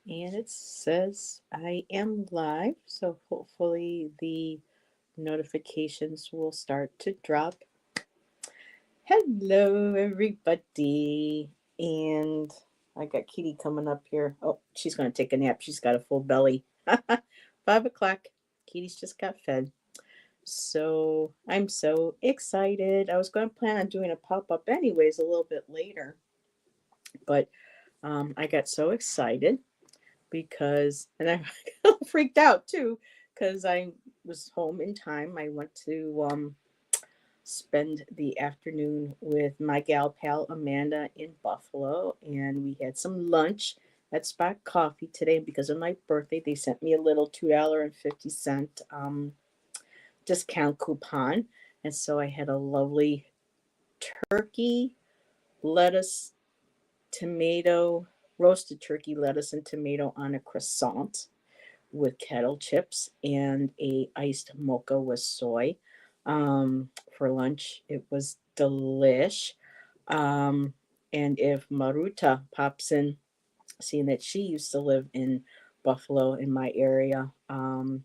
And it says I am live, so hopefully the notifications will start to drop. Hello, everybody. And I got Kitty coming up here. Oh, she's going to take a nap. She's got a full belly. 5 o'clock. Kitty's just got fed. So I'm so excited. I was going to plan on doing a pop up anyways a little bit later, but I got so excited because, and I freaked out too because I was home in time. I went to spend the afternoon with my gal pal Amanda in Buffalo, and we had some lunch at Spot Coffee today. And because of my birthday, they sent me a little $2.50 discount coupon, and so I had a lovely turkey, lettuce, tomato, roasted turkey, lettuce, and tomato on a croissant with kettle chips and a iced mocha with soy for lunch. It was delish. Um, and if Maruta pops in, seeing that she used to live in Buffalo in my area, I'm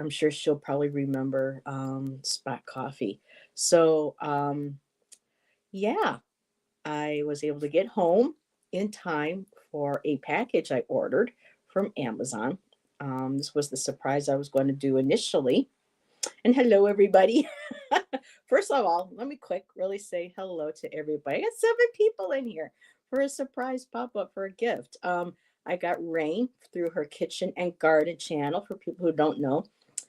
sure she'll probably remember Spot Coffee. So yeah, I was able to get home in time for a package I ordered from Amazon. This was the surprise I was going to do initially. And hello, everybody. First of all, let me quick really say hello to everybody. I got 7 people in here for a surprise pop up for a gift. I got Rain through her kitchen and garden channel. For people who don't know,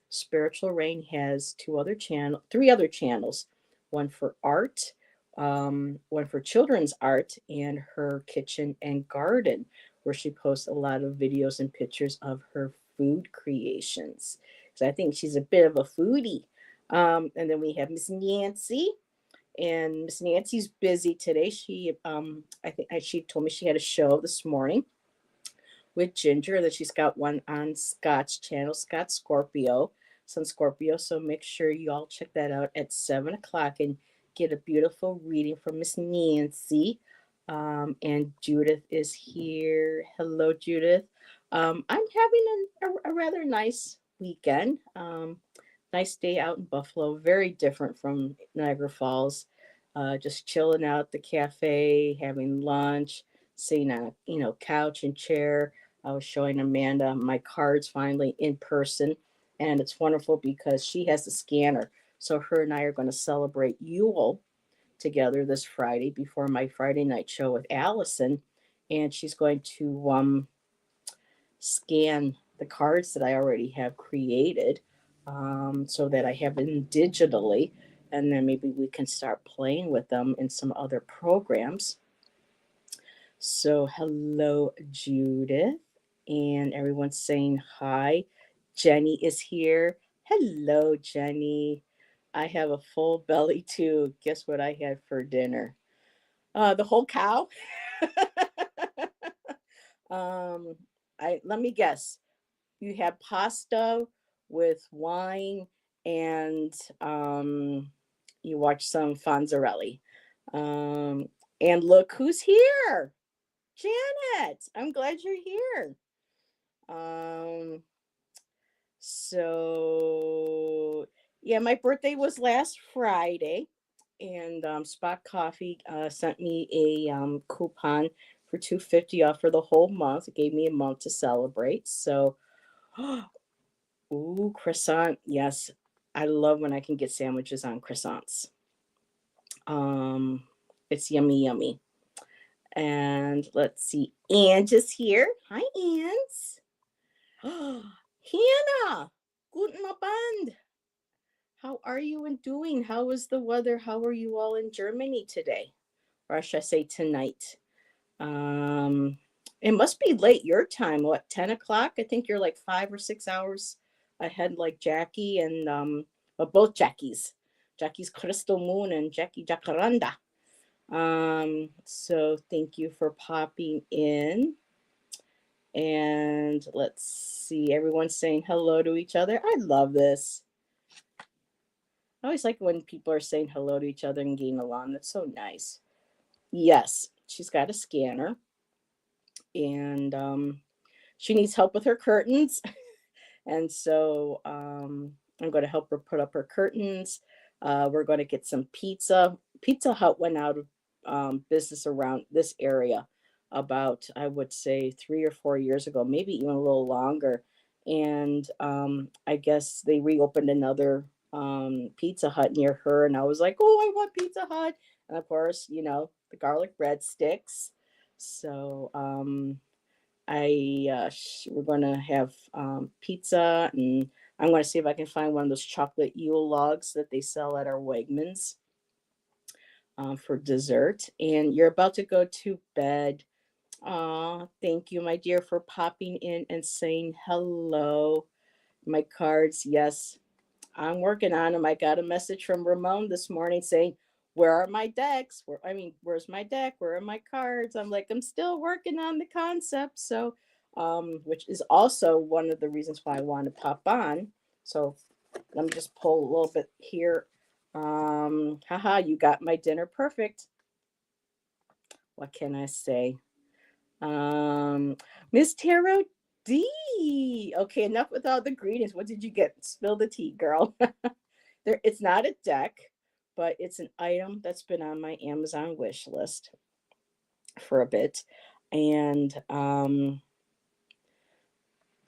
Spiritual Rain has three other channels, one for art, one for children's art, and her kitchen and garden, where she posts a lot of videos and pictures of her food creations. Because I think she's a bit of a foodie. And then we have Miss Nancy, and Miss Nancy's busy today. I think she told me she had a show this morning with Ginger, that she's got one on Scott's channel, Scott Scorpio, Sun Scorpio. So make sure you all check that out at 7 o'clock and get a beautiful reading from Miss Nancy. And Judith is here. Hello, Judith. I'm having a rather nice weekend. Nice day out in Buffalo. Very different from Niagara Falls. Just chilling out at the cafe, having lunch, sitting on a couch and chair. I was showing Amanda my cards finally in person, and it's wonderful because she has a scanner. So her and I are going to celebrate Yule together this Friday before my Friday night show with Allison, and she's going to scan the cards that I already have created, so that I have them digitally, and then maybe we can start playing with them in some other programs. So, hello, Judith, and everyone's saying hi. Jenny is here. Hello, Jenny. I have a full belly too. Guess what I had for dinner? The whole cow. um, I let me guess. You had pasta with wine, and you watched some Fonzarelli. Um, and look who's here. Janet, I'm glad you're here. Um, so yeah, my birthday was last Friday, and Spot Coffee sent me a coupon for 250 off for the whole month. It gave me a month to celebrate. So, ooh, croissant. Yes, I love when I can get sandwiches on croissants. Um, it's yummy, yummy. And let's see, Ange is here. Hi, Ange. Hannah, guten Abend. How are you and doing? How is the weather? How are you all in Germany today? Or should I say tonight? Um, it must be late your time. What, 10 o'clock? I think you're like 5 or 6 hours ahead, like Jackie and well, both Jackies. Jackie's Crystal Moon and Jackie Jacaranda. So thank you for popping in. And let's see, everyone's saying hello to each other. I love this. I always like when people are saying hello to each other and getting along. That's so nice. Yes, she's got a scanner. and she needs help with her curtains. And so I'm going to help her put up her curtains. We're going to get some pizza. Pizza Hut went out of business around this area about, I would say, 3 or 4 years ago, maybe even a little longer. And I guess they reopened another Pizza Hut near her. And I was like, oh, I want Pizza Hut. And of course, the garlic breadsticks. So we're gonna have pizza, and I'm gonna see if I can find one of those chocolate Yule logs that they sell at our Wegmans for dessert. And you're about to go to bed. Thank you, my dear, for popping in and saying hello. My cards, yes, I'm working on them. I got a message from Ramon this morning saying, "Where are my decks? Where's my deck? Where are my cards?" I'm like, I'm still working on the concept. So, which is also one of the reasons why I want to pop on. So, let me just pull a little bit here. Haha, you got my dinner perfect. What can I say? Um, Miss Tarot D. Okay, enough with all the greetings. What did you get? Spill the tea, girl. It's not a deck, but it's an item that's been on my Amazon wish list for a bit. And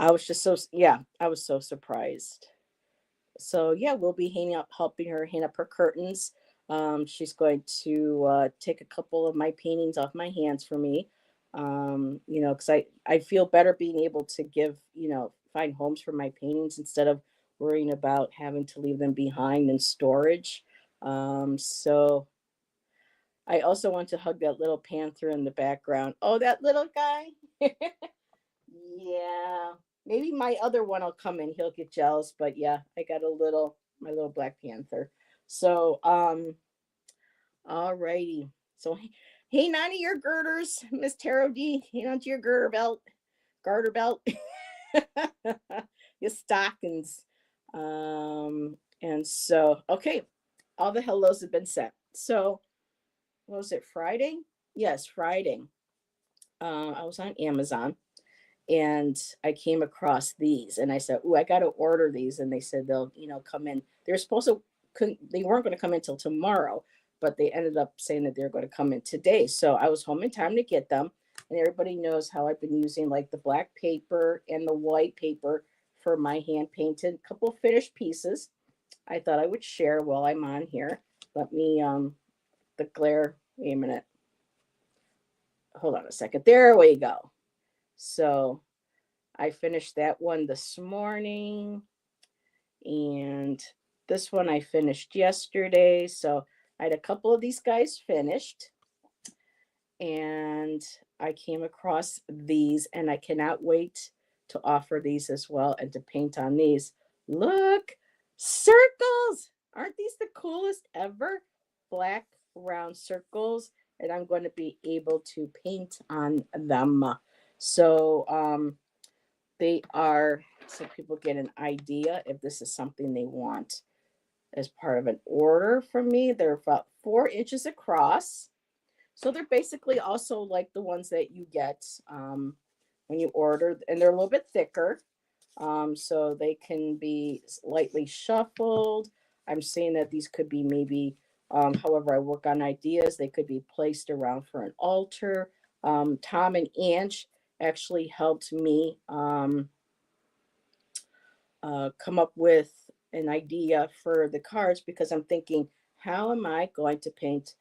I was just I was so surprised. So yeah, we'll be helping her hang up her curtains. She's going to take a couple of my paintings off my hands for me. Because I feel better being able to find homes for my paintings instead of worrying about having to leave them behind in storage. So I also want to hug that little panther in the background. Oh, that little guy. Yeah, maybe my other one will come in. He'll get jealous, but yeah, I got my little Black Panther. So, all righty. So, hang on to your girders, Miss Tarot D. Hang on to your garter belt, your stockings. And so, okay, all the hellos have been sent. So, what was it, Friday? Yes, Friday. I was on Amazon and I came across these and I said, "Ooh, I got to order these." And they said they'll, come in. They're supposed to, they weren't going to come in till tomorrow, but they ended up saying that they're going to come in today. So I was home in time to get them. And everybody knows how I've been using like the black paper and the white paper for my hand painted couple finished pieces. I thought I would share while I'm on here. Let me, the glare, wait a minute. Hold on a second. There we go. So I finished that one this morning, and this one I finished yesterday. So I had a couple of these guys finished, and I came across these, and I cannot wait to offer these as well and to paint on these. Look, circles! Aren't these the coolest ever? Black round circles, and I'm going to be able to paint on them. So, they are, so people get an idea if this is something they want as part of an order from me. They're about 4 inches across. So they're basically also like the ones that you get when you order, and they're a little bit thicker. So they can be lightly shuffled. I'm saying that these could be maybe, however I work on ideas, they could be placed around for an altar. Tom and Ange actually helped me come up with an idea for the cards because I'm thinking, how am I going to paint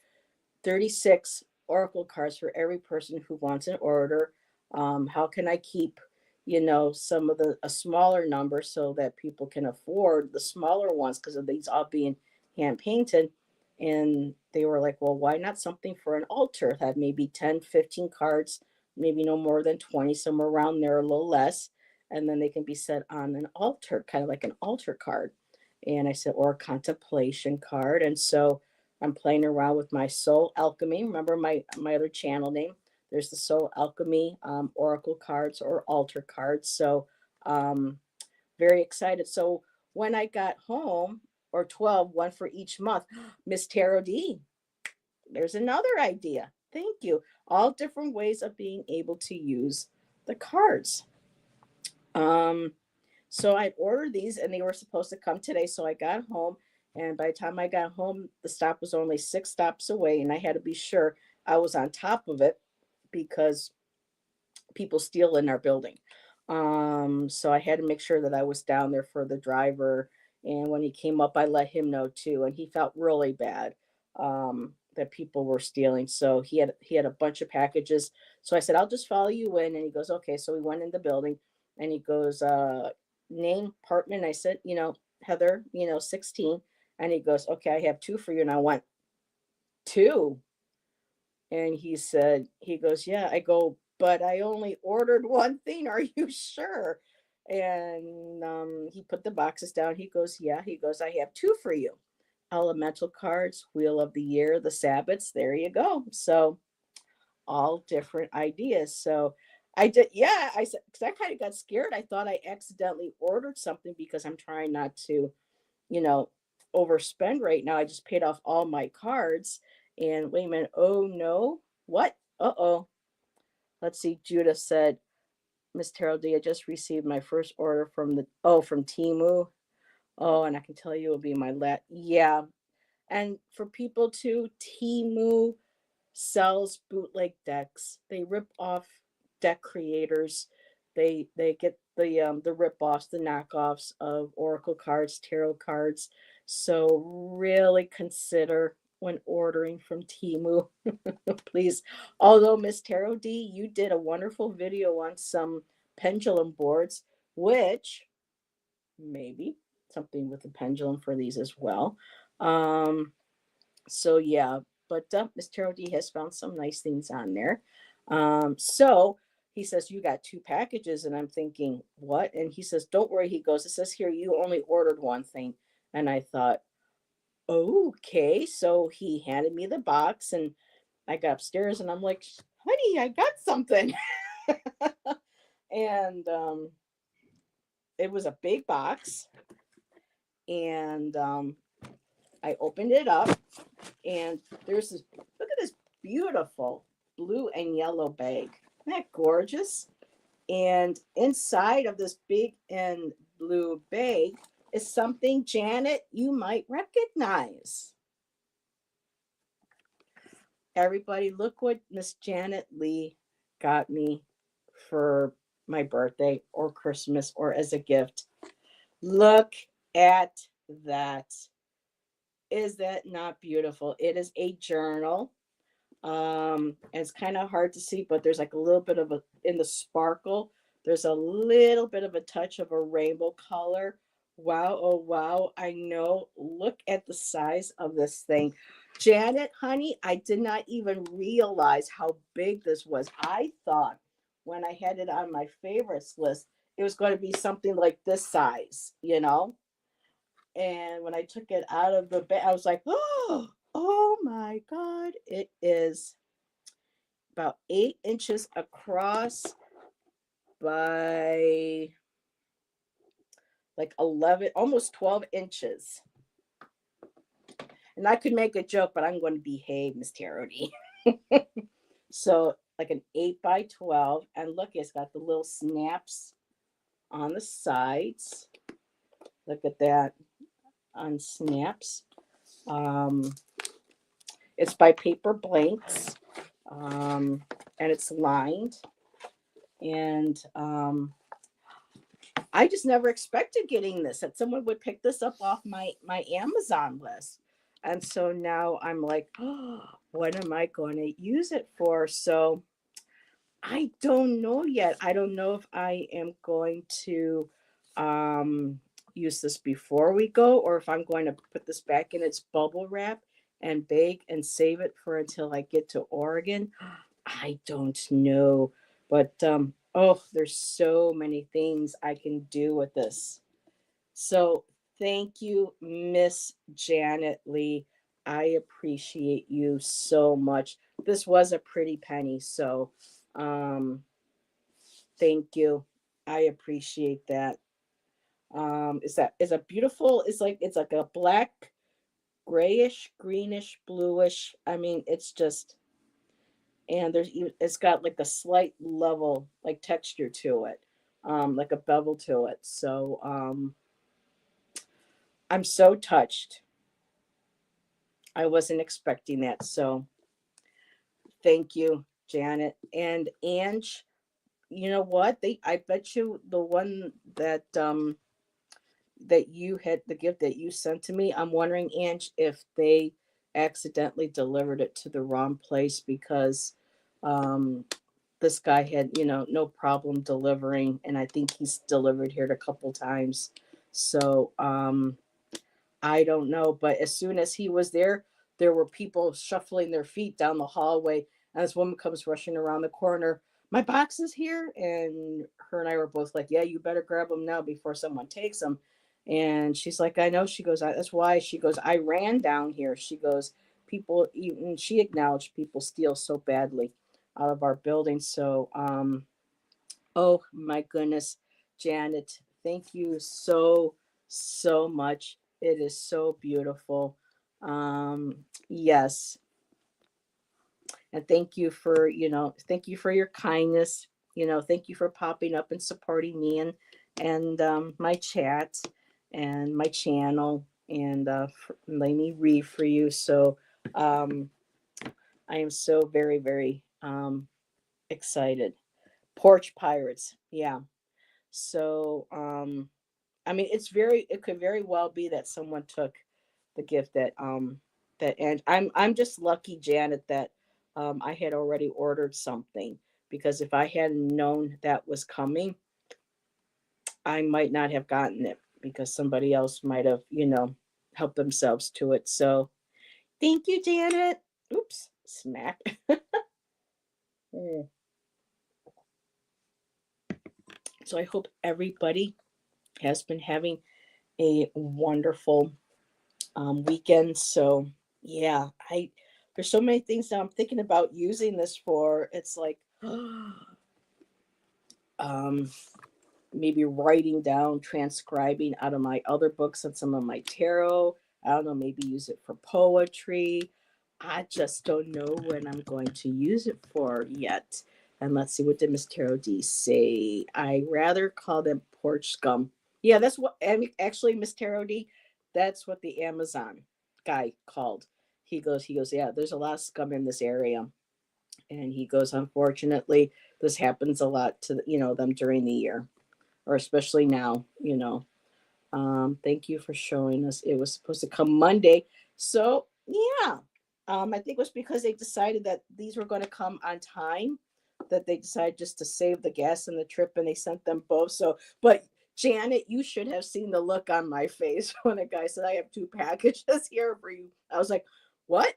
36 oracle cards for every person who wants an order? How can I keep, some of a smaller number so that people can afford the smaller ones because of these all being hand painted? And they were like, well, why not something for an altar? Have maybe 10, 15 cards, maybe no more than 20, somewhere around there, a little less. And then they can be set on an altar, kind of like an altar card. And I said, or a contemplation card. And so I'm playing around with my Soul Alchemy. Remember my other channel name? There's the Soul Alchemy Oracle cards or altar cards. So very excited. So when I got home, or 12, one for each month, Miss Tarot D, there's another idea. Thank you. All different ways of being able to use the cards. Um, so I ordered these and they were supposed to come today. So I got home, and by the time I got home, the stop was only 6 stops away, and I had to be sure I was on top of it because people steal in our building. So I had to make sure that I was down there for the driver. And when he came up, I let him know too, and he felt really bad that people were stealing. So he had a bunch of packages. So I said, "I'll just follow you in," and he goes, "Okay." So we went in the building, and he goes, "Name, apartment." I said, "Heather, 16," and he goes, "Okay, I have two for you." And I went, "Two?" And he goes, "Yeah." I go, "But I only ordered one thing. Are you sure?" And he put the boxes down. He goes, "Yeah." He goes, "I have two for you. Elemental cards, Wheel of the Year, the Sabbats. There you go." So all different ideas. So I did, yeah. I said, because I kind of got scared. I thought I accidentally ordered something because I'm trying not to, you know, overspend right now. I just paid off all my cards. And wait a minute. Oh no. What? Uh-oh. Let's see. Judah said, "Miss Terrell D, I just received my first order from Timu. Oh, and I can tell you it'll be my last." Yeah. And for people too, Timu sells bootleg decks. They rip off deck creators. They get the rip offs, the knockoffs of Oracle cards, tarot cards. So really consider when ordering from Timu, please. Although Miss Tarot D, you did a wonderful video on some pendulum boards, which maybe something with the pendulum for these as well. Um, so yeah, but Miss Tarot D has found some nice things on there. So he says, "You got two packages," and I'm thinking, "What?" And he says, "Don't worry." He goes, "It says here you only ordered one thing," and I thought, "Okay." So he handed me the box, and I got upstairs, and I'm like, "Honey, I got something," and it was a big box, and I opened it up, and there's this. Look at this beautiful blue and yellow bag. Isn't that gorgeous? And inside of this big and blue bag is something, Janet, you might recognize. Everybody, look what Miss Janet Lee got me for my birthday or Christmas or as a gift. Look at that. Is that not beautiful? It is a journal. And it's kind of hard to see, but there's like a little bit of a in the sparkle. There's a little bit of a touch of a rainbow color. Wow, oh wow, I know. Look at the size of this thing. Janet, honey, I did not even realize how big this was. I thought when I had it on my favorites list, it was going to be something like this size. And when I took it out of the bag, I was like, oh my God, it is about 8 inches across by like 11, almost 12 inches. And I could make a joke, but I'm going to behave, Miss Tarody. So, like an 8 by 12. And look, it's got the little snaps on the sides. Look at that on snaps. Um, it's by Paper Blanks, and it's lined. And I just never expected getting this, that someone would pick this up off my Amazon list. And so now I'm like, oh, what am I going to use it for? So I don't know yet. I don't know if I am going to um, use this before we go, or if I'm going to put this back in its bubble wrap and bake and save it for until I get to Oregon. I don't know. But oh, there's so many things I can do with this. So thank you, Miss Janet Lee. I appreciate you so much. This was a pretty penny, so um, thank you. I appreciate that. Is a beautiful? It's like a black, grayish, greenish, bluish. I mean, it's just and it's got like a slight level like texture to it, like a bevel to it. So I'm so touched. I wasn't expecting that. So thank you, Janet and Ange. You know what? I bet you the one that you had, the gift that you sent to me, I'm wondering, Ange, if they accidentally delivered it to the wrong place because um this guy had, no problem delivering, and I think he's delivered here a couple times. So I don't know, but as soon as he was there, there were people shuffling their feet down the hallway, and this woman comes rushing around the corner. My box is here, and her and I were both like, "Yeah, you better grab them now before someone takes them." And she's like, "I know." She goes, "That's why." She goes, "I ran down here." She goes, "People," even she acknowledged, people steal so badly out of our building. So, oh my goodness, Janet, thank you so much. It is so beautiful. Yes, and thank you for your kindness. Thank you for popping up and supporting me and my chat and my channel and letting me read for you. So um, I am so very very excited. Porch Pirates, yeah. So, I mean, it could very well be that someone took the gift and I'm just lucky, Janet, that I had already ordered something, because if I hadn't known that was coming, I might not have gotten it because somebody else might have, helped themselves to it. So, thank you, Janet. Oops, smack. Mm. So I hope everybody has been having a wonderful weekend. So yeah, I there's so many things that I'm thinking about using this for. It's like um, maybe writing down, transcribing out of my other books and some of my tarot. I don't know, maybe use it for poetry. I just don't know when I'm going to use it for yet. And let's see, what did Miss Tarot D say? I rather call them porch scum. Yeah, that's what, actually, Miss Tarot D, that's what the Amazon guy called. He goes, yeah, there's a lot of scum in this area. And he goes, unfortunately, this happens a lot to, them during the year, or especially now, thank you for showing us. It was supposed to come Monday. So, yeah. I think it was because they decided that these were going to come on time, that they decided just to save the gas and the trip, and they sent them both. So, but Janet, you should have seen the look on my face when the guy said, I have two packages here for you. I was like, what?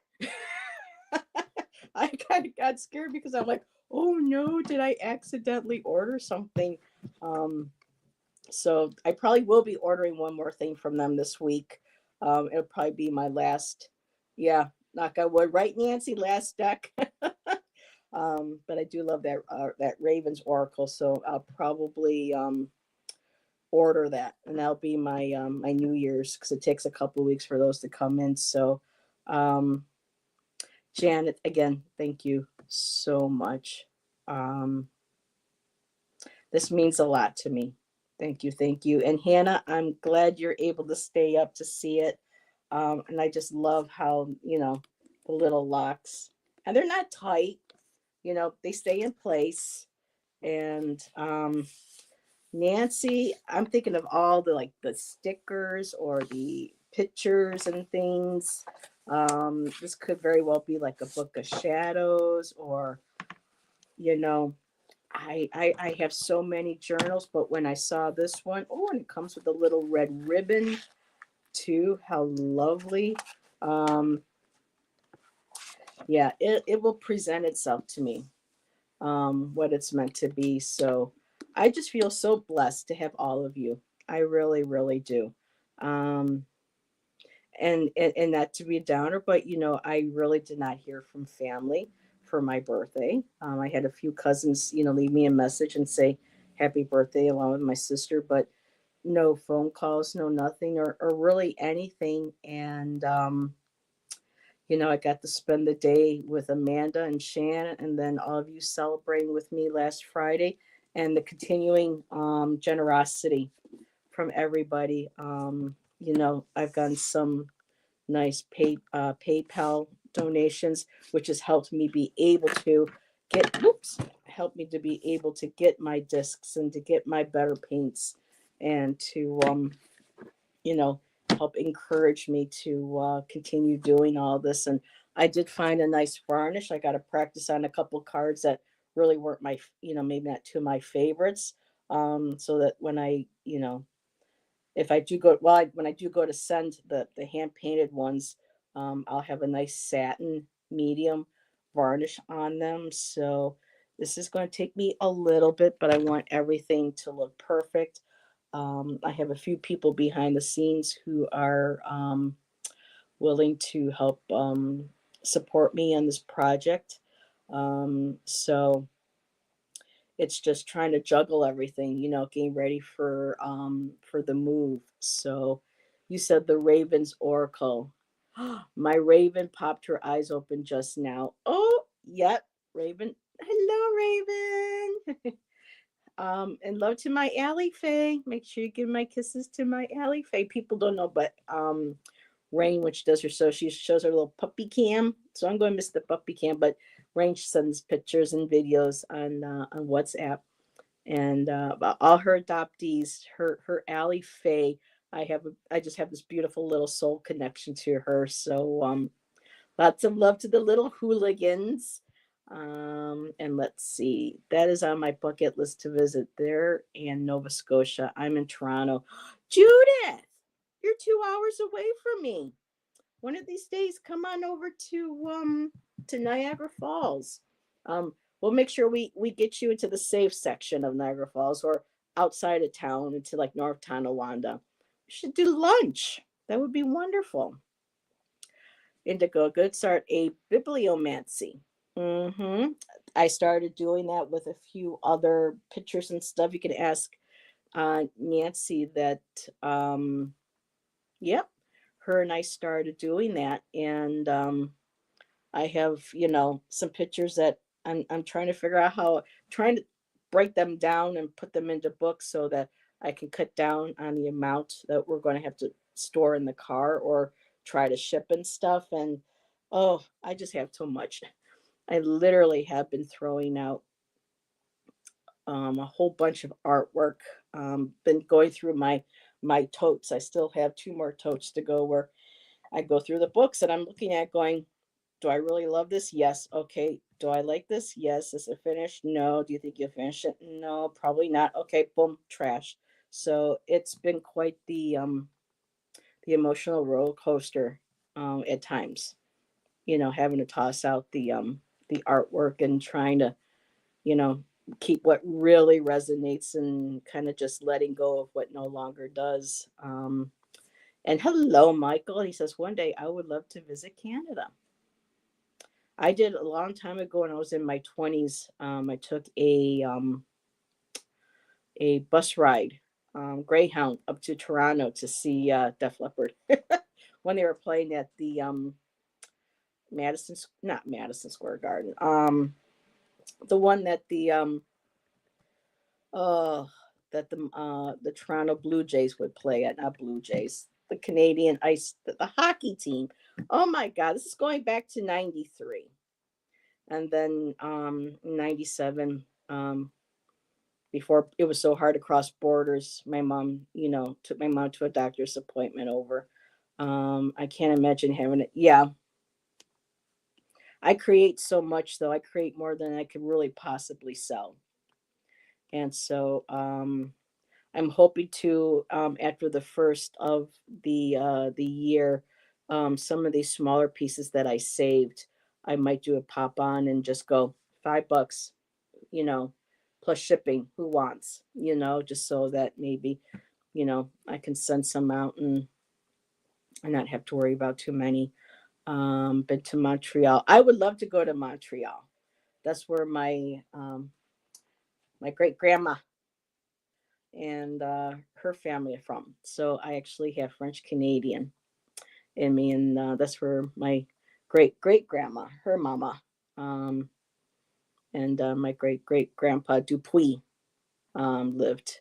I kind of got scared because I'm like, oh no, did I accidentally order something? Um, so I probably will be ordering one more thing from them this week. It'll probably be my last. Yeah, knock on wood. Right, Nancy? Last deck. But I do love that Ravens Oracle, so I'll probably order that, and that'll be my New Year's, because it takes a couple of weeks for those to come in. So, um, Janet, again, thank you so much. Um, this means a lot to me. Thank you, thank you. And Hannah, I'm glad you're able to stay up to see it. And I just love how, the little locks, and they're not tight, they stay in place. And Nancy, I'm thinking of all the, like, the stickers or the pictures and things. This could very well be like a book of shadows, or, you know, I have so many journals, but when I saw this one, oh, and it comes with a little red ribbon too. How lovely. Um, yeah, it will present itself to me, what it's meant to be. So I just feel so blessed to have all of you. I really, really do. Um, and not to be a downer, but I really did not hear from family for my birthday. I had a few cousins, leave me a message and say happy birthday along with my sister, but no phone calls, no nothing, or really anything. And I got to spend the day with Amanda and Shannon, and then all of you celebrating with me last Friday, and the continuing generosity from everybody. I've gotten some nice PayPal donations, which has helped me be able to get, whoops, helped me to be able to get my discs and to get my better paints and to, you know, help encourage me to continue doing all this. And I did find a nice varnish. I got to practice on a couple cards that really weren't my, maybe not two of my favorites. So that when if I do go, well, when I do go to send the hand painted ones, I'll have a nice satin medium varnish on them. So this is going to take me a little bit, but I want everything to look perfect. I have a few people behind the scenes who are willing to help support me on this project. So it's just trying to juggle everything, getting ready for the move. So you said the Raven's Oracle. My Raven popped her eyes open just now. Oh, yep, Raven. Hello, Raven. And love to my Allie Faye. Make sure you give my kisses to my Allie Faye. People don't know, but Rain, which does her so she shows her little puppy cam. So I'm going to miss the puppy cam, but Rain sends pictures and videos on WhatsApp, and about all her adoptees, her Allie Faye. I just have this beautiful little soul connection to her. So lots of love to the little hooligans. And let's see, that is on my bucket list to visit there and Nova Scotia. I'm in Toronto. Judith, you're 2 hours away from me. One of these days, come on over to Niagara Falls. We'll make sure we get you into the safe section of Niagara Falls or outside of town into like North Tonawanda. We should do lunch. That would be wonderful. Indigo, good start a bibliomancy. Mm-hmm. I started doing that with a few other pictures and stuff. You can ask Nancy that. Yep, her and I started doing that, and I have some pictures that I'm trying to figure out how trying to break them down and put them into books so that I can cut down on the amount that we're going to have to store in the car or try to ship and stuff. And oh, I just have too much. I literally have been throwing out a whole bunch of artwork. Been going through my totes. I still have two more totes to go where I go through the books and I'm looking at going, do I really love this? Yes. Okay. Do I like this? Yes. Is it finished? No. Do you think you'll finish it? No, probably not. Okay, boom, trash. So it's been quite the emotional roller coaster at times. Having to toss out the artwork and trying to you know keep what really resonates and kind of just letting go of what no longer does. And hello, Michael. He says one day I would love to visit Canada. I did a long time ago when I was in my 20s. I took a bus ride, Greyhound, up to Toronto to see Def Leppard when they were playing at the not Madison Square Garden, the one that uh, the Toronto Blue Jays would play at, not Blue Jays, the Canadian Ice, the hockey team. Oh my God, this is going back to '93. And then 97, before it was so hard to cross borders, my mom took my mom to a doctor's appointment over. I can't imagine having it. Yeah, I create so much, though. I create more than I could really possibly sell. And so I'm hoping to, after the first of the year, some of these smaller pieces that I saved, I might do a pop on and just go $5, you know, plus shipping. Who wants? Just so that maybe I can send some out and not have to worry about too many. Been to Montreal. I would love to go to Montreal. That's where my great grandma and her family are from. So I actually have French Canadian in me, and that's where my great great grandma, her mama, um, and my great great grandpa Dupuy lived.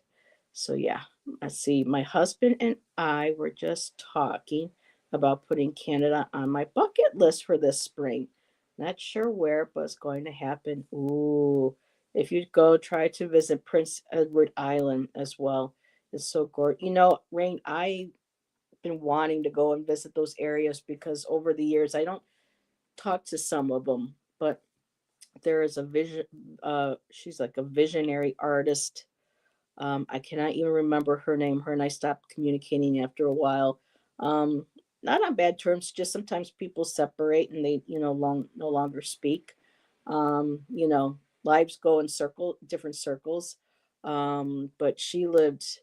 So yeah, I see. My husband and I were just talking about putting Canada on my bucket list for this spring. Not sure where, but it's going to happen. Ooh, if you go, try to visit Prince Edward Island as well. It's so gorgeous. You know, Rain, I've been wanting to go and visit those areas because over the years I don't talk to some of them, but there is a vision. She's like a visionary artist. I cannot even remember her name. Her and I stopped communicating after a while. Um, Not on bad terms. Just sometimes people separate and they, no longer speak. You know, lives go in different circles. But she lived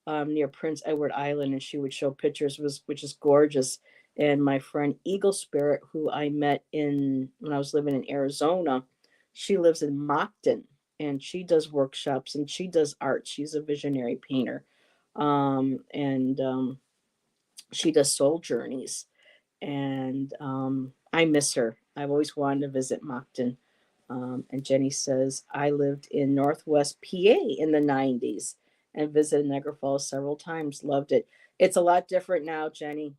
near Prince Edward Island, and she would show pictures, which is gorgeous. And my friend Eagle Spirit, who I met in when I was living in Arizona, she lives in Moncton, and she does workshops and she does art. She's a visionary painter, and she does soul journeys. And I miss her. I've always wanted to visit Moncton. And Jenny says, I lived in Northwest PA in the 90s and visited Niagara Falls several times. Loved it. It's a lot different now, Jenny.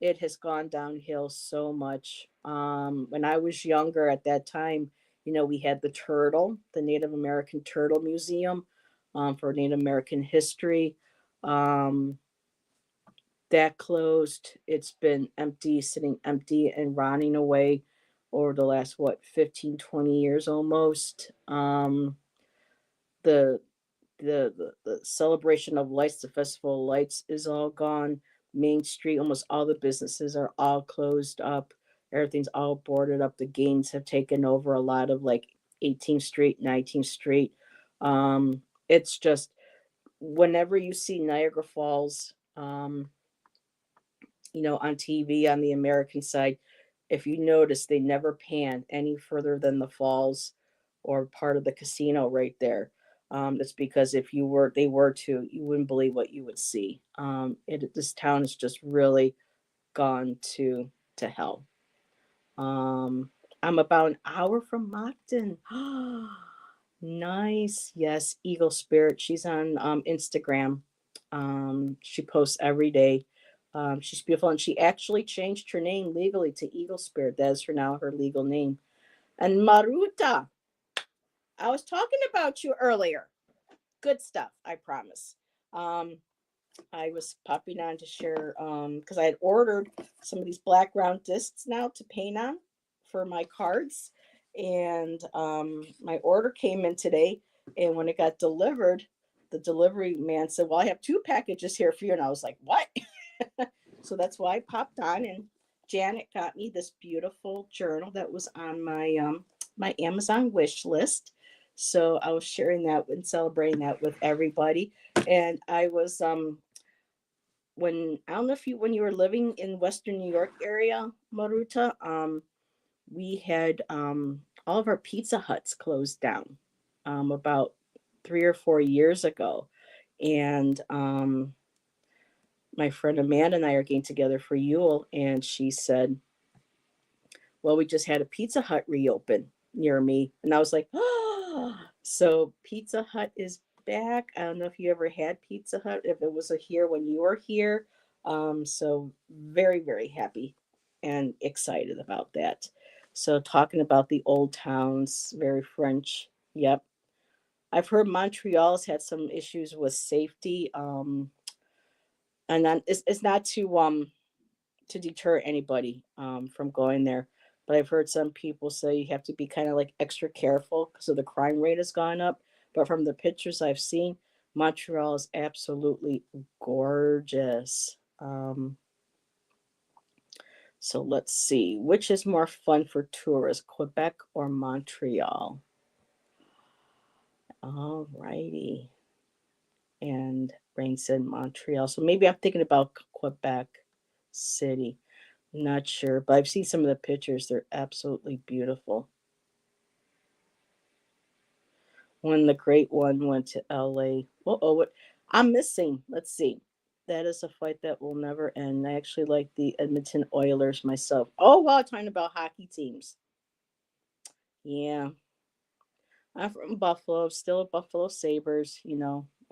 It has gone downhill so much. When I was younger at that time, we had the Native American Turtle Museum for Native American history. Um, that closed. It's been empty, sitting empty and rotting away over the last, what, 15, 20 years almost. The the celebration of lights, the festival of lights is all gone. Main Street, almost all the businesses are all closed up. Everything's all boarded up. The gangs have taken over a lot of like 18th Street, 19th Street. It's just whenever you see Niagara Falls, on TV on the American side, if you notice, they never pan any further than the falls or part of the casino right there. It's because if they were to, you wouldn't believe what you would see. This town has just really gone to hell. Um, I'm about an hour from Moncton. Nice. Yes, Eagle Spirit. She's on Instagram. She posts every day. She's beautiful, and she actually changed her name legally to Eagle Spirit. That is for now her legal name. And Maruta, I was talking about you earlier. Good stuff, I promise. Um, I was popping on to share because I had ordered some of these black round discs now to paint on for my cards, and my order came in today. And when it got delivered, the delivery man said, "Well, I have two packages here for you," and I was like, "What?" So that's why I popped on, and Janet got me this beautiful journal that was on my Amazon wish list. So I was sharing that and celebrating that with everybody. And I was when I don't know if you when you were living in Western New York area, Maruta, we had all of our Pizza Huts closed down about 3 or 4 years ago, and my friend Amanda and I are getting together for Yule, and she said, "Well, we just had a Pizza Hut reopen near me," and I was like, "Oh!" So Pizza Hut is back. I don't know if you ever had Pizza Hut, if it was a here when you were here. So very, very happy and excited about that. So talking about the old towns, very French. Yep. I've heard Montreal's had some issues with safety. And then it's not to deter anybody from going there. But I've heard some people say you have to be kind of like extra careful because of the crime rate has gone up. But from the pictures I've seen, Montreal is absolutely gorgeous. So let's see, which is more fun for tourists, Quebec or Montreal? All righty. And Rain said Montreal. So maybe I'm thinking about Quebec City. Not sure, but I've seen some of the pictures. They're absolutely beautiful. When the great one went to LA. Oh, what I'm missing. Let's see. That is a fight that will never end. I actually like the Edmonton Oilers myself. Oh wow, talking about hockey teams. Yeah, I'm from Buffalo, still a Buffalo Sabres.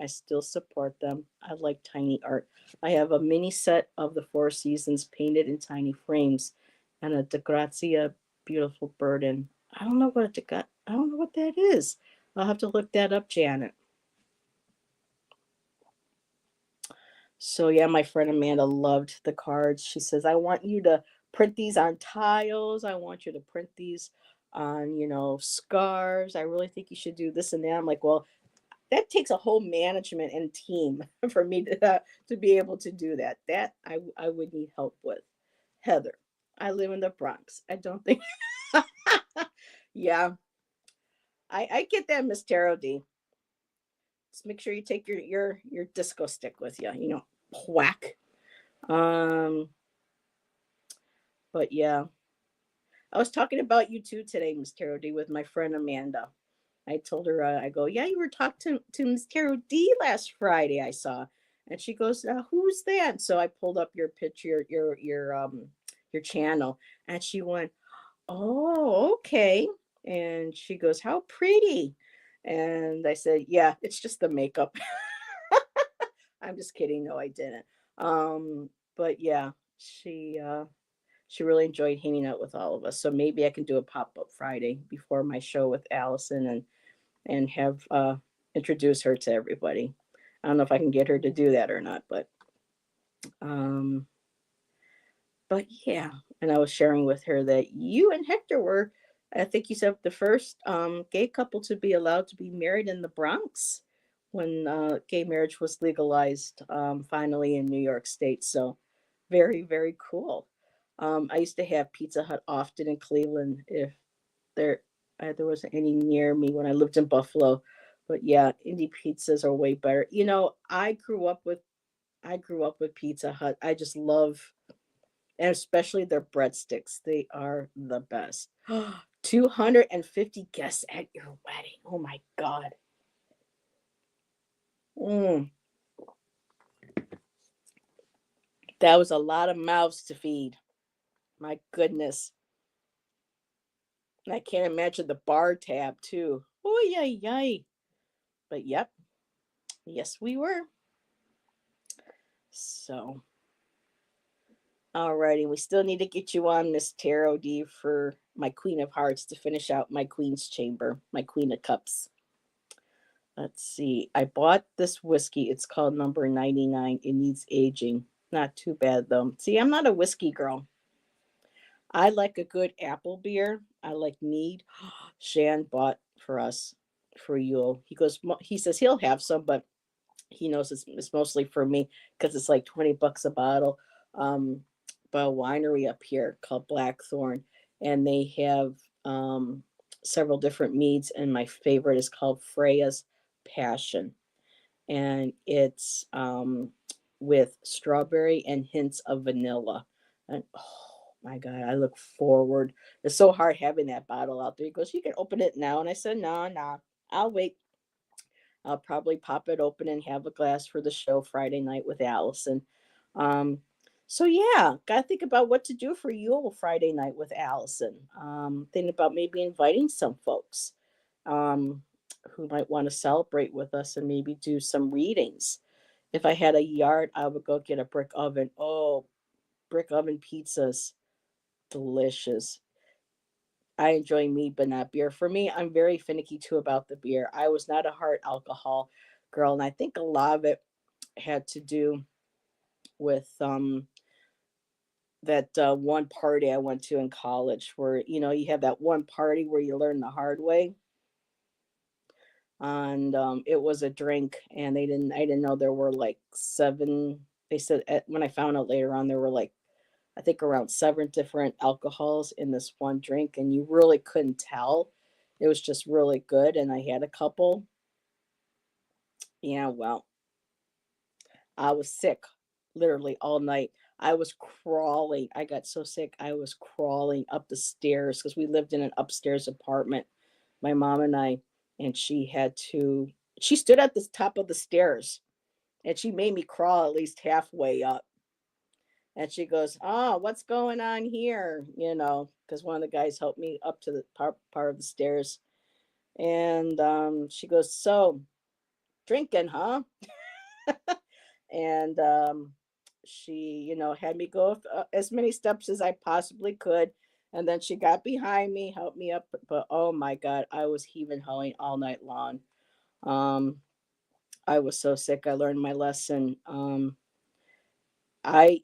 I still support them. I like tiny art. I have a mini set of the Four Seasons painted in tiny frames, and a DeGrazia beautiful bird. And I don't know what that is. I'll have to look that up, Janet. So yeah, my friend Amanda loved the cards. She says, "I want you to print these on tiles. I want you to print these on, scarves. I really think you should do this and that." I'm like, "Well, that takes a whole management and team for me to be able to do that. That I would need help with." Heather, I live in the Bronx. I don't think. Yeah, I get that, Miss Tarot D. Just make sure you take your disco stick with you. Whack. Um, but yeah, I was talking about you too today, Miss Tarot D, with my friend Amanda. I told her, I go, "Yeah, you were talking to Miss Tarot D last Friday, I saw." And she goes, "Who's that?" So I pulled up your picture, your channel, and she went, "Oh, okay." And she goes, "How pretty." And I said, "Yeah, it's just the makeup." I'm just kidding. No, I didn't. But yeah, she really enjoyed hanging out with all of us. So maybe I can do a pop up Friday before my show with Allison, and have introduce her to everybody. I don't know if I can get her to do that or not, um, but yeah. And I was sharing with her that you and Hector were, I think you said, the first gay couple to be allowed to be married in the Bronx when gay marriage was legalized finally in New York State. So very, very cool. I used to have Pizza Hut often in Cleveland if there there wasn't any near me when I lived in Buffalo. But yeah, indie pizzas are way better. I grew up with Pizza Hut. I just love, and especially their breadsticks. They are the best. 250 guests at your wedding. Oh my god. Mm, that was a lot of mouths to feed. My goodness. And I can't imagine the bar tab too. Oh yay yay. But yep, yes we were. So alrighty, we still need to get you on, Miss Tarot D, for my Queen of Hearts to finish out my Queen's Chamber, my Queen of Cups. Let's see. I bought this whiskey. It's called Number 99. It needs aging. Not too bad though. See, I'm not a whiskey girl. I like a good apple beer. I like mead. Shan bought for us for Yule. He says he'll have some, but he knows it's mostly for me because it's like 20 bucks a bottle. Um, by a winery up here called Blackthorn, and they have several different meads, and my favorite is called Freya's Passion, and it's with strawberry and hints of vanilla. And oh my god, I look forward. It's so hard having that bottle out there. He goes, "You can open it now," and I said, "No, no, I'll wait. I'll probably pop it open and have a glass for the show Friday night with Allison." Um, so yeah, gotta think about what to do for Yule Friday night with Allison. Thinking about maybe inviting some folks um, who might want to celebrate with us and maybe do some readings. If I had a yard, I would go get a brick oven. Oh, brick oven pizzas, delicious. I enjoy mead, but not beer. For me, I'm very finicky too about the beer. I was not a hard alcohol girl, and I think a lot of it had to do with that one party I went to in college, where you have that one party where you learn the hard way, and it was a drink, and I didn't know there were like seven. They said when I found out later on there were like I think around seven different alcohols in this one drink, and you really couldn't tell. It was just really good, and I had a couple. Yeah, well, I was sick literally all night. I was crawling. I got so sick. I was crawling up the stairs because we lived in an upstairs apartment, my mom and I, and she stood at the top of the stairs And she made me crawl at least halfway up. And she goes, "Oh, what's going on here?" Because one of the guys helped me up to the part of the stairs. And she goes, "So, drinking, huh?" And she, had me go as many steps as I possibly could. And then she got behind me, helped me up. But oh my God, I was heaving, hawing all night long. Um, I was so sick. I learned my lesson. When I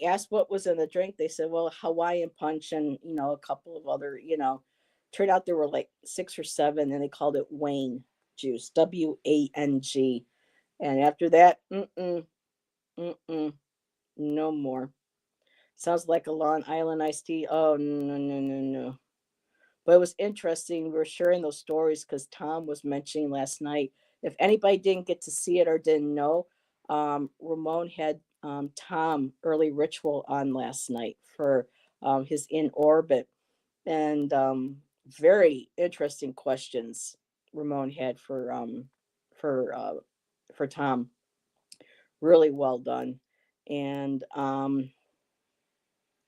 asked what was in the drink, they said, well, Hawaiian punch and, a couple of other, turned out there were like six or seven, and they called it Wang juice, Wang. And after that, mm-mm, no more. Sounds like a Long Island iced tea. Oh, no, no, no, no. But it was interesting. We were sharing those stories because Tom was mentioning last night. If anybody didn't get to see it or didn't know, Ramon had Tom Early Ritual on last night for his In Orbit, and very interesting questions Ramon had for uh, for Tom. Really well done, and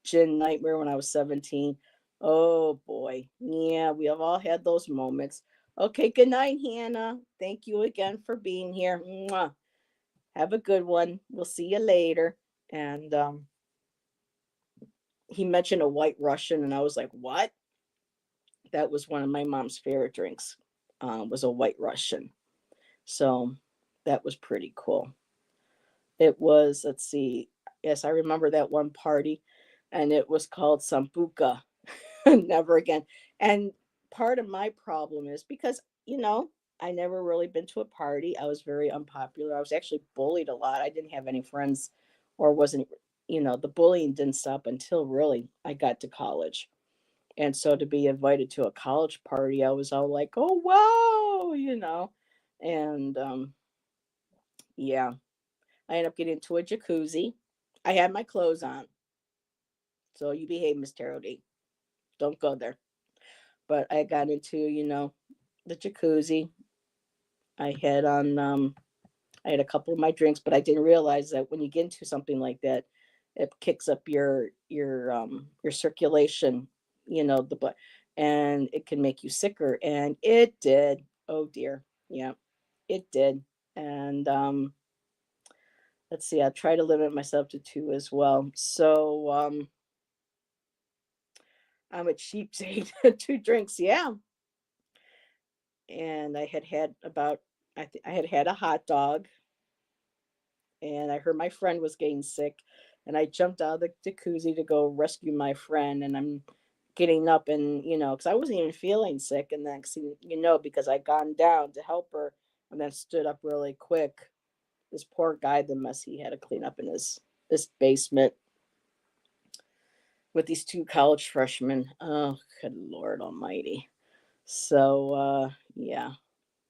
Gin Nightmare when I was 17. Oh boy. Yeah, we have all had those moments. Okay, good night, Hannah. Thank you again for being here. Mwah. Have a good one. We'll see you later. And he mentioned a white Russian, and I was like, what? That was one of my mom's favorite drinks, was a white Russian. So that was pretty cool. It was, let's see, yes, I remember that one party, and it was called Sambuca. Never again. And part of my problem is because, I never really been to a party. I was very unpopular. I was actually bullied a lot. I didn't have any friends or wasn't, the bullying didn't stop until really I got to college. And so to be invited to a college party, I was all like, oh, wow. And yeah, I ended up getting into a jacuzzi. I had my clothes on. So you behave, Miss Tarot D. Don't go there. But I got into, the jacuzzi. I had on I had a couple of my drinks, but I didn't realize that when you get into something like that, it kicks up your circulation, the blood, and it can make you sicker. And it did. Oh dear. Yeah, it did. And let's see, I try to limit myself to two as well. So I'm a cheapsate. Two drinks, yeah. And I had had a hot dog, and I heard my friend was getting sick, and I jumped out of the jacuzzi to go rescue my friend, and I'm getting up, and because I wasn't even feeling sick, and then because I'd gone down to help her, and then stood up really quick. This poor guy, the mess he had to clean up in his this basement with these two college freshmen. Oh, good Lord Almighty. So yeah,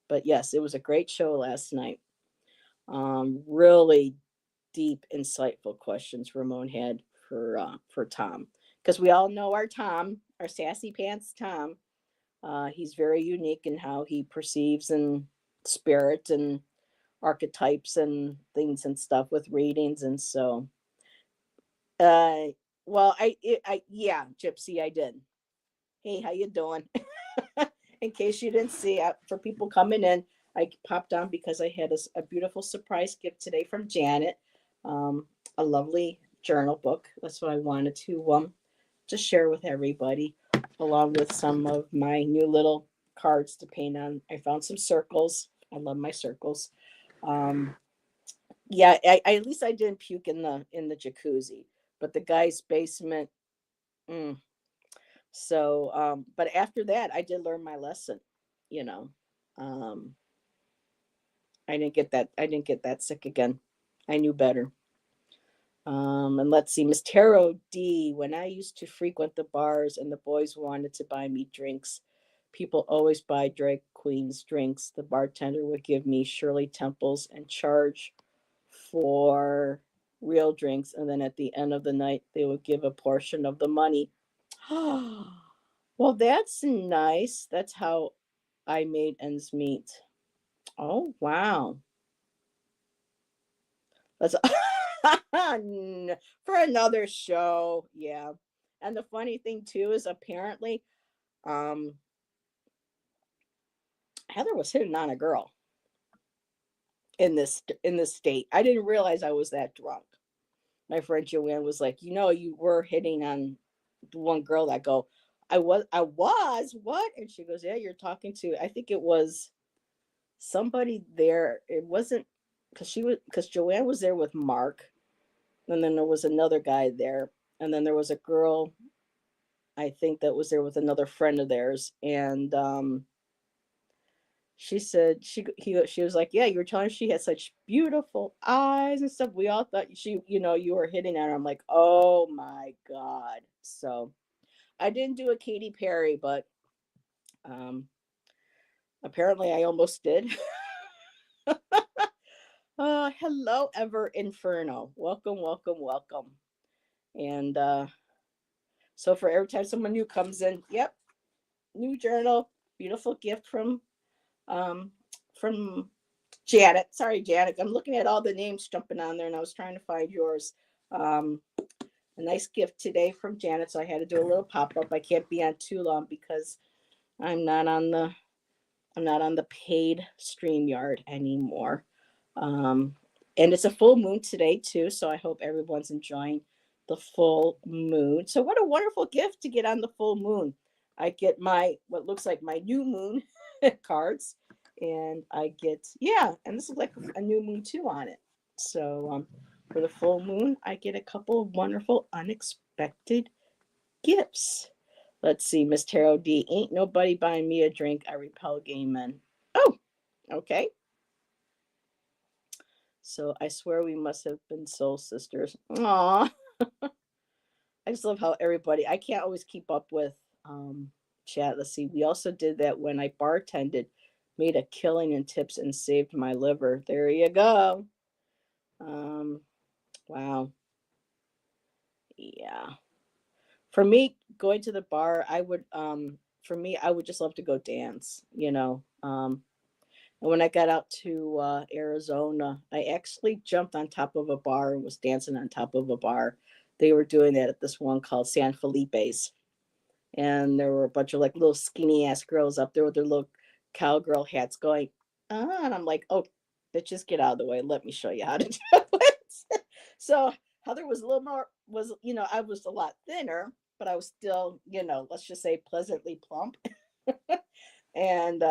but yes, it was a great show last night. Really deep, insightful questions Ramon had for Tom, because we all know our Tom, our sassy pants Tom. He's very unique in how he perceives and spirit and archetypes and things and stuff with readings, and so uh, well, yeah, Gypsy, I did. Hey, how you doing? In case you didn't see, for people coming in, I popped on because I had a beautiful surprise gift today from Janet, um, a lovely journal book. That's what I wanted to just share with everybody, along with some of my new little cards to paint on. I found some circles. I love my circles. Um, yeah, at least I didn't puke in the jacuzzi, but the guy's basement. Mm. So, but after that, I did learn my lesson. You know, um, I didn't get that. I didn't get that sick again. I knew better. And let's see, Miss Tarot D. When I used to frequent the bars and the boys wanted to buy me drinks, people always buy drag queens drinks. The bartender would give me Shirley Temples and charge for real drinks, and then at the end of the night, they would give a portion of the money. Well, that's nice. That's how I made ends meet. Oh, wow. That's for another show. Yeah. And the funny thing too is apparently um Heather was hitting on a girl in this state. I didn't realize I was that drunk. My friend Joanne was like, you know, you were hitting on the one girl. That go, I was what? And she goes, yeah, you're talking to. I think it was somebody there. It wasn't because Joanne was there with Mark, and then there was another guy there, and then there was a girl. I think that was there with another friend of theirs, and she said she was like, yeah, you were telling her she had such beautiful eyes and stuff. We all thought you were hitting at her. I'm like, oh my god. So I didn't do a Katy Perry, but um apparently I almost did. Hello, Ever Inferno. Welcome, welcome, welcome. And so for every time someone new comes in, yep, new journal, beautiful gift um from Janet. Sorry, Janet. I'm looking at all the names jumping on there and I was trying to find yours. Um a nice gift today from Janet. So I had to do a little pop-up. I can't be on too long because I'm not on the paid StreamYard anymore. Um, and it's a full moon today too, so I hope everyone's enjoying the full moon. So what a wonderful gift to get on the full moon. I get my what looks like my new moon cards, and I get and this is like a new moon too on it. So for the full moon, I get a couple of wonderful unexpected gifts. Let's see, Miss Tarot D. Ain't nobody buying me a drink. I repel gay men. Oh, okay. So I swear we must have been soul sisters. Aw. I just love how everybody, I can't always keep up with chat. Let's see. We also did that when I bartended, made a killing in tips and saved my liver. There you go. Um, wow. Yeah. For me, going to the bar, I would for me, I would just love to go dance, you know. And when I got out to Arizona, I actually jumped on top of a bar and was dancing on top of a bar. They were doing that at this one called San Felipe's. And there were a bunch of like little skinny ass girls up there with their little cowgirl hats going, and I'm like, oh, bitches, get out of the way. Let me show you how to do it. So Heather was a little more, I was a lot thinner, but I was still, let's just say pleasantly plump. And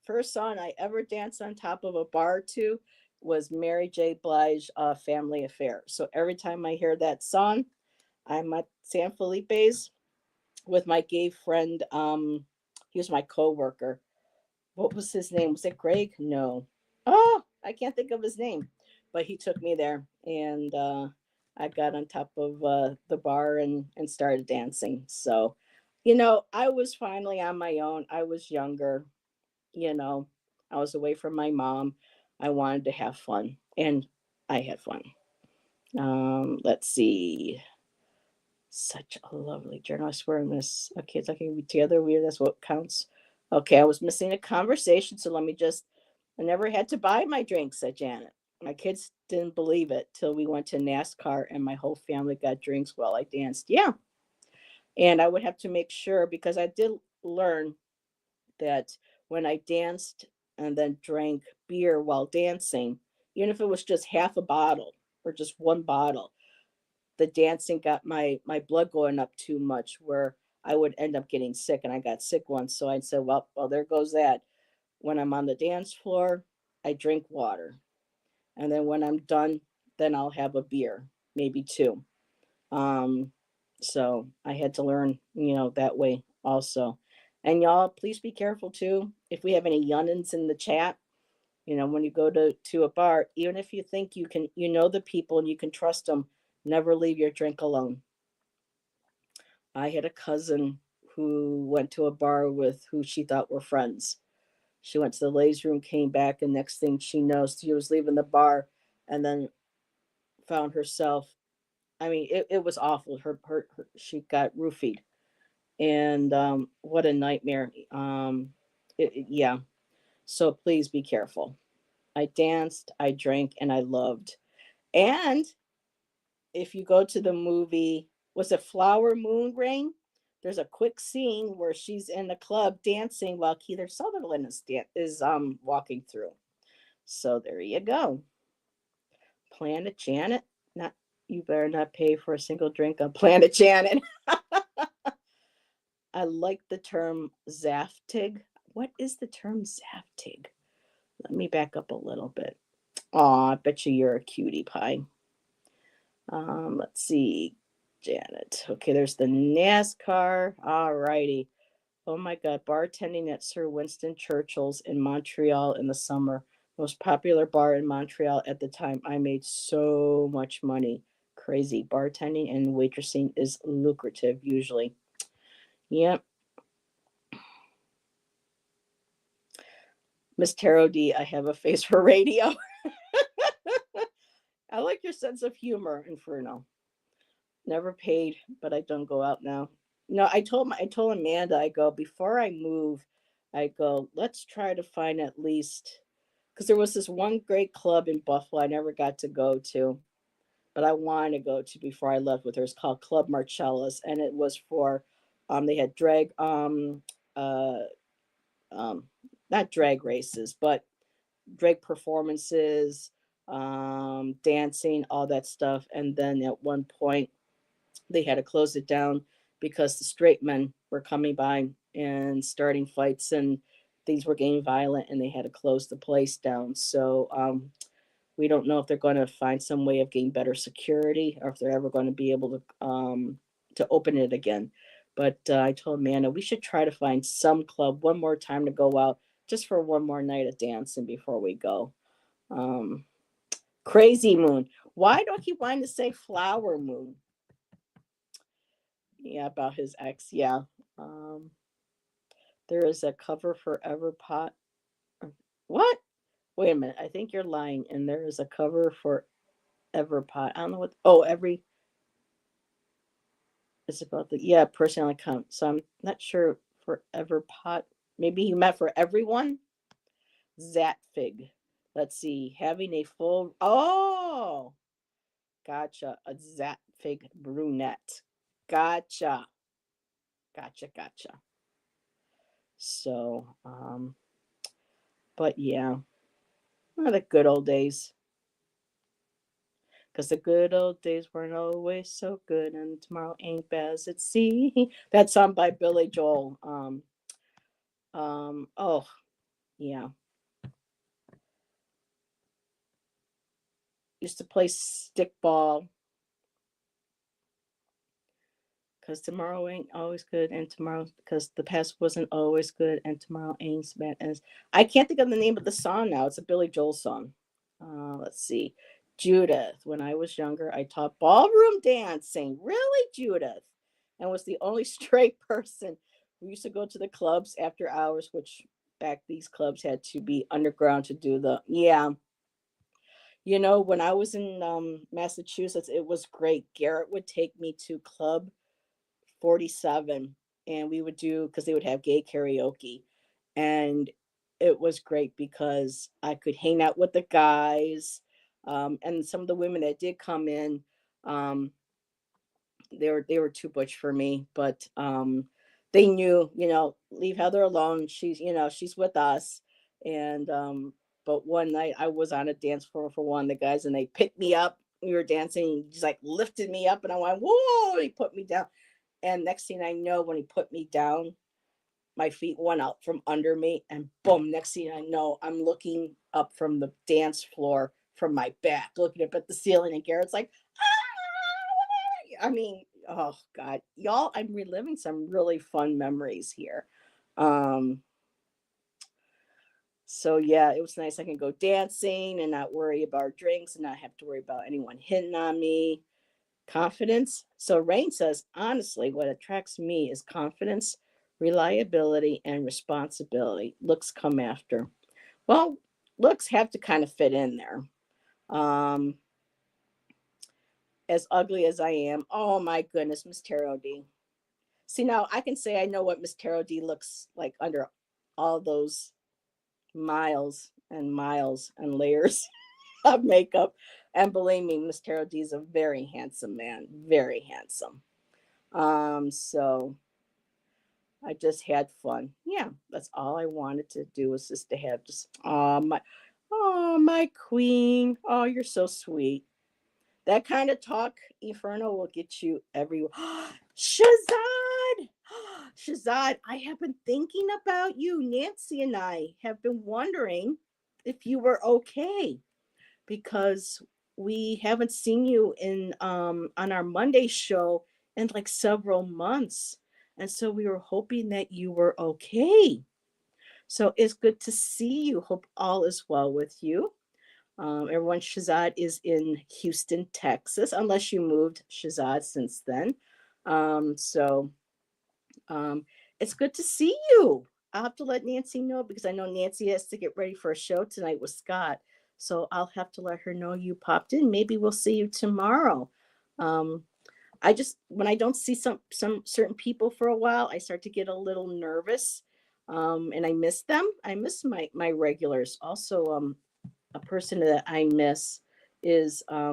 first song I ever danced on top of a bar to was Mary J. Blige, Family Affair. So every time I hear that song, I'm at San Felipe's with my gay friend. He was my coworker. What was his name? Was it Greg? No. Oh, I can't think of his name. But he took me there, and I got on top of the bar and started dancing. So, I was finally on my own. I was younger, you know, I was away from my mom. I wanted to have fun, and I had fun. Let's see. Such a lovely journal. I swear I miss. Okay, it's like we together. That's what counts. Okay, I was missing a conversation, so let me just. I never had to buy my drinks, said Janet. My kids didn't believe it till we went to NASCAR and my whole family got drinks while I danced. Yeah. And I would have to make sure because I did learn that when I danced and then drank beer while dancing, even if it was just half a bottle or just one bottle, the dancing got my blood going up too much where I would end up getting sick, and I got sick once. So I'd say, well, there goes that. When I'm on the dance floor, I drink water, and then when I'm done, then I'll have a beer, maybe two. Um, so I had to learn, that way also. And y'all, please be careful too. If we have any youngins in the chat, when you go to a bar, even if you think you know the people and you can trust them, never leave your drink alone. I had a cousin who went to a bar with who she thought were friends. She went to the ladies' room, came back, and next thing she knows, she was leaving the bar, and then found herself. I mean, it was awful. Her she got roofied, and what a nightmare. Yeah. So please be careful. I danced, I drank, and I loved. And if you go to the movie, was it Flower Moon Rain? There's a quick scene where she's in the club dancing while Keith Sutherland is walking through. So there you go. Planet Janet. Not you better not pay for a single drink on Planet Janet. I like the term Zaftig. What is the term Zaftig? Let me back up a little bit. Aw, I bet you're a cutie pie. Let's see. Janet. Okay, there's the NASCAR. All righty. Oh my God, bartending at Sir Winston Churchill's in Montreal in the summer. Most popular bar in Montreal at the time. I made so much money. Crazy. Bartending and waitressing is lucrative usually. Yep. Miss Tarot D, I have a face for radio. I like your sense of humor, Inferno. Never paid, but I don't go out now. No, I told Amanda, I go, before I move, I go, let's try to find at least, because there was this one great club in Buffalo I never got to go to, but I wanted to go to before I left with her. It's called Club Marcellus, and it was for, they had drag, uh, um, not drag races, but drag performances, dancing, all that stuff. And then at one point, they had to close it down because the straight men were coming by and starting fights, and things were getting violent, and they had to close the place down. So we don't know if they're going to find some way of getting better security, or if they're ever going to be able to open it again. But I told Amanda we should try to find some club one more time to go out, just for one more night of dancing before we go. Um, Crazy Moon. Why do I keep wanting to say Flower Moon? Yeah, about his ex. Yeah. Um, there is a cover for Everpot. What? Wait a minute. I think you're lying. And there is a cover for Everpot. I don't know what. Oh, every. It's about the, yeah, personal account. So I'm not sure for Everpot. Maybe he meant for everyone. Zatfig. Let's see. Having a full. Oh, gotcha. A Zatfig brunette. Gotcha. Gotcha. Gotcha. So, but yeah, the good old days. Because the good old days weren't always so good, and tomorrow ain't bad as it seems. That song by Billy Joel. Oh, yeah. Used to play stickball. Because tomorrow ain't always good, and tomorrow, because the past wasn't always good, and tomorrow ain't as bad as. I can't think of the name of the song now. It's a Billy Joel song. Let's see. Judith. When I was younger, I taught ballroom dancing. Really, Judith? And was the only straight person. We used to go to the clubs after hours, which back these clubs had to be underground to do the. Yeah. When I was in Massachusetts, it was great. Garrett would take me to Club 47, and we would do, because they would have gay karaoke, and it was great because I could hang out with the guys, and some of the women that did come in, um, they were too butch for me, but they knew, leave Heather alone, she's with us. And but one night I was on a dance floor for one of the guys, and they picked me up. We were dancing, he just like lifted me up, and I went, whoa, he put me down. And next thing I know, when he put me down, my feet went out from under me, and boom, next thing I know, I'm looking up from the dance floor from my back, looking up at the ceiling, and Garrett's like, I mean, oh God, y'all, I'm reliving some really fun memories here. Um, so yeah, it was nice. I can go dancing and not worry about drinks and not have to worry about anyone hitting on me. Confidence. So Rain says, honestly, what attracts me is confidence, reliability, and responsibility. Looks come after. Well, looks have to kind of fit in there. Um, as ugly as I am, oh my goodness, Miss Tarot D. See, now I can say I know what Miss Tarot D looks like under all those miles and miles and layers. makeup. And believe me, Mr. D is a very handsome man, very handsome. So I just had fun. Yeah, that's all I wanted to do was just to have just oh my queen. Oh, you're so sweet. That kind of talk, Inferno, will get you everywhere. Shazad! Shazad, I have been thinking about you. Nancy and I have been wondering if you were okay because we haven't seen you in on our Monday show in like several months. And so we were hoping that you were okay. So it's good to see you. Hope all is well with you. Everyone, Shazad is in Houston, Texas, unless you moved Shazad since then. So um, it's good to see you. I'll have to let Nancy know because I know Nancy has to get ready for a show tonight with Scott. So I'll have to let her know you popped in. Maybe we'll see you tomorrow. Um, I just when I don't see some certain people for a while, I start to get a little nervous, and I miss them. I miss my regulars. Also, a person that I miss is I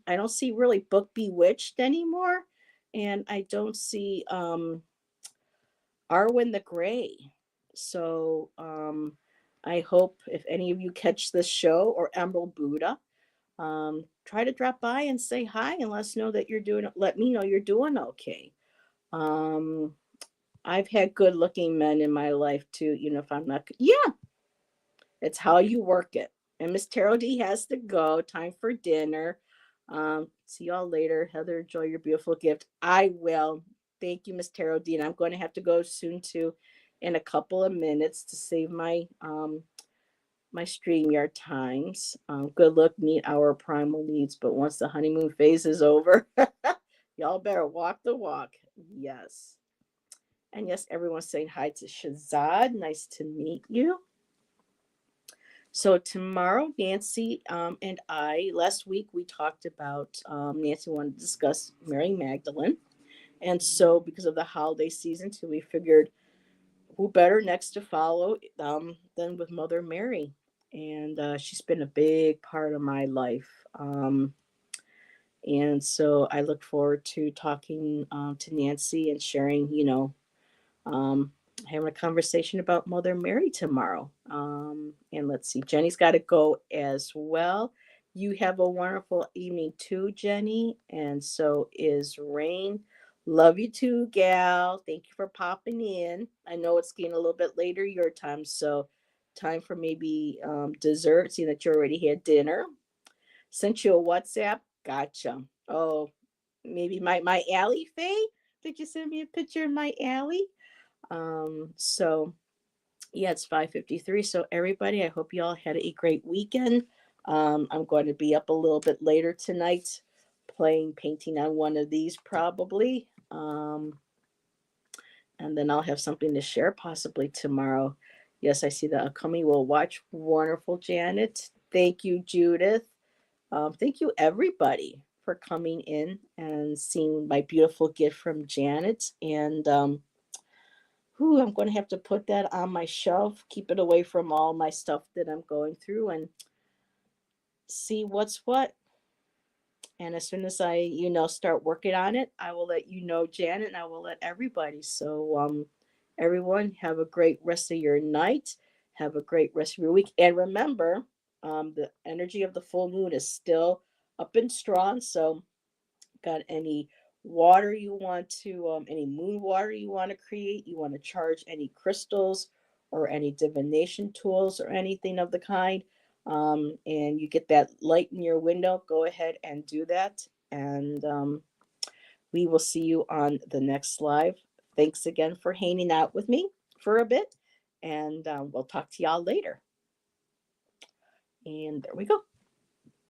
don't see really Book Bewitched anymore, and I don't see Arwen the Gray. So I hope if any of you catch this show or Emerald Buddha, try to drop by and say hi and let us know that you're doing. Let me know you're doing okay. Um, I've had good looking men in my life too. You know, if I'm not, yeah, it's how you work it. And Miss Terrell D has to go. Time for dinner. See y'all later. Heather, enjoy your beautiful gift. I will. Thank you, Miss Terrell D. And I'm going to have to go soon too, in a couple of minutes to save my StreamYard times. Good luck, meet our primal needs. But once the honeymoon phase is over, y'all better walk the walk. Yes. And yes, everyone's saying hi to Shazad. Nice to meet you. So tomorrow, Nancy and I, last week we talked about Nancy wanted to discuss Mary Magdalene. And so because of the holiday season too, we figured who better next to follow than with Mother Mary. And she's been a big part of my life. And so I look forward to talking to Nancy and sharing, um, having a conversation about Mother Mary tomorrow. And let's see, Jenny's got to go as well. You have a wonderful evening too, Jenny. And so is Rain. Love you too, gal. Thank you for popping in. I know it's getting a little bit later your time, so time for maybe dessert, seeing that you already had dinner. Sent you a WhatsApp. Gotcha. Oh, maybe my alley, Faye? Did you send me a picture of my alley? So yeah, it's 5:53. So everybody, I hope you all had a great weekend. I'm going to be up a little bit later tonight painting on one of these probably. And then I'll have something to share possibly tomorrow. Yes, I see the upcoming will watch. Wonderful, Janet. Thank you, Judith. Thank you, everybody, for coming in and seeing my beautiful gift from Janet. And I'm going to have to put that on my shelf, keep it away from all my stuff that I'm going through, and see what's what. And as soon as I, start working on it, I will let you know, Janet, and I will let everybody. So, everyone, have a great rest of your night. Have a great rest of your week. And remember, the energy of the full moon is still up and strong. So, got any water you want to any moon water you want to create, you want to charge any crystals or any divination tools or anything of the kind, and you get that light in your window, go ahead and do that. And we will see you on the next live. Thanks again for hanging out with me for a bit, and we'll talk to y'all later. And there we go.